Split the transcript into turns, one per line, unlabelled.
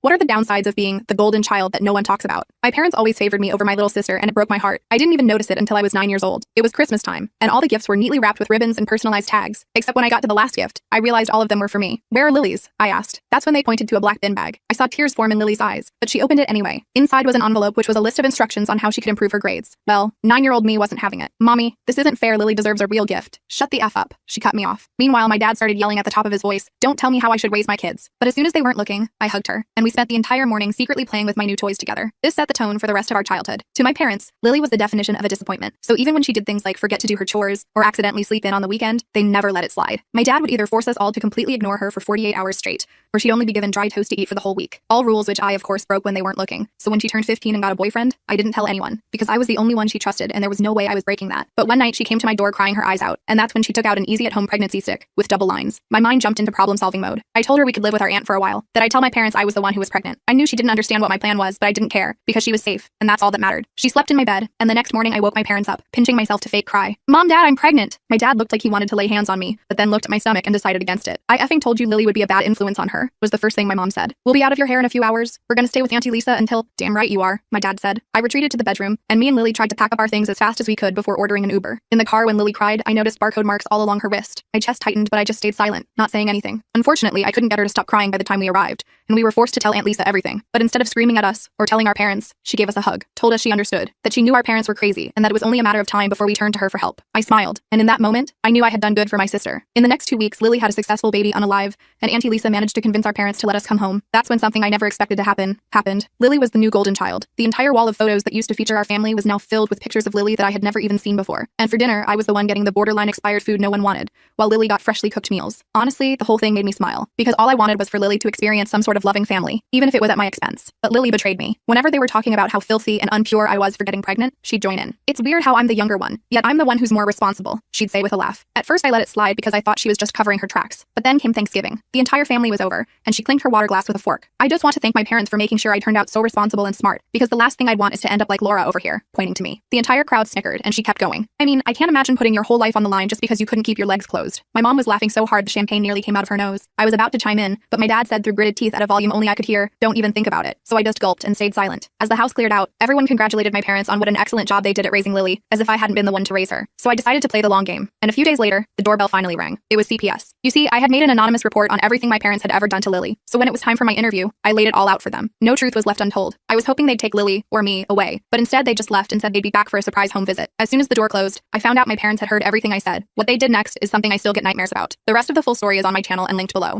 What are the downsides of being the golden child that no one talks about? My parents always favored me over my little sister, and it broke my heart. I didn't even notice it until I was 9 years old. It was Christmas time, and all the gifts were neatly wrapped with ribbons and personalized tags. Except when I got to the last gift, I realized all of them were for me. "Where are Lily's?" I asked. That's when they pointed to a black bin bag. I saw tears form in Lily's eyes, but she opened it anyway. Inside was an envelope which was a list of instructions on how she could improve her grades. Well, 9-year-old me wasn't having it. "Mommy, this isn't fair. Lily deserves a real gift." "Shut the F up." She cut me off. Meanwhile, my dad started yelling at the top of his voice, "Don't tell me how I should raise my kids." But as soon as they weren't looking, I hugged her, and we spent the entire morning secretly playing with my new toys together. This set the tone for the rest of our childhood. To my parents, Lily was the definition of a disappointment. So even when she did things like forget to do her chores or accidentally sleep in on the weekend, they never let it slide. My dad would either force us all to completely ignore her for 48 hours straight, or she'd only be given dry toast to eat for the whole week. All rules which I, of course, broke when they weren't looking. So when she turned 15 and got a boyfriend, I didn't tell anyone, because I was the only one she trusted and there was no way I was breaking that. But one night she came to my door crying her eyes out, and that's when she took out an easy-at-home pregnancy stick with double lines. My mind jumped into problem-solving mode. I told her we could live with our aunt for a while, that I'd tell my parents I was the one who was pregnant. I knew she didn't understand what my plan was, but I didn't care, because she was safe, and that's all that mattered. She slept in my bed, and the next morning I woke my parents up, pinching myself to fake cry. "Mom, Dad, I'm pregnant." My dad looked like he wanted to lay hands on me, but then looked at my stomach and decided against it. "I effing told you Lily would be a bad influence on her," was the first thing my mom said. "We'll be out of your hair in a few hours. We're gonna stay with Auntie Lisa until—" "Damn right you are," my dad said. I retreated to the bedroom, and me and Lily tried to pack up our things as fast as we could before ordering an Uber. In the car, when Lily cried, I noticed barcode marks all along her wrist. My chest tightened, but I just stayed silent, not saying anything. Unfortunately, I couldn't get her to stop crying by the time we arrived, and we were forced to tell Aunt Lisa everything. But instead of screaming at us or telling our parents, she gave us a hug, told us she understood, that she knew our parents were crazy, and that it was only a matter of time before we turned to her for help. I smiled, and in that moment, I knew I had done good for my sister. In the next 2 weeks, Lily had a successful baby unalive, and Auntie Lisa managed to convince our parents to let us come home. That's when something I never expected to happen, happened. Lily was the new golden child. The entire wall of photos that used to feature our family was now filled with pictures of Lily that I had never even seen before. And for dinner, I was the one getting the borderline expired food no one wanted, while Lily got freshly cooked meals. Honestly, the whole thing made me smile, because all I wanted was for Lily to experience some sort of loving family, even if it was at my expense. But Lily betrayed me. Whenever they were talking about how filthy and unpure I was for getting pregnant, she'd join in. "It's weird how I'm the younger one, yet I'm the one who's more responsible," she'd say with a laugh. At first I let it slide because I thought she was just covering her tracks. But then came Thanksgiving. The entire family was over, and she clinked her water glass with a fork. "I just want to thank my parents for making sure I turned out so responsible and smart, because the last thing I'd want is to end up like Laura over here," pointing to me. The entire crowd snickered, and she kept going. "I mean, I can't imagine putting your whole life on the line just because you couldn't keep your legs closed." My mom was laughing so hard the champagne nearly came out of her nose. I was about to chime in, but my dad said through gritted teeth at a volume only I could hear, "Don't even think about it." So I just gulped and stayed silent. As the house cleared out, everyone congratulated my parents on what an excellent job they did at raising Lily, as if I hadn't been the one to raise her. So I decided to play the long game. And a few days later, the doorbell finally rang. It was CPS. You see, I had made an anonymous report on everything my parents had ever done to Lily. So when it was time for my interview, I laid it all out for them. No truth was left untold. I was hoping they'd take Lily, or me, away, but instead they just left and said they'd be back for a surprise home visit. As soon as the door closed, I found out my parents had heard everything I said. What they did next is something I still get nightmares about. The rest of the full story is on my channel and linked below.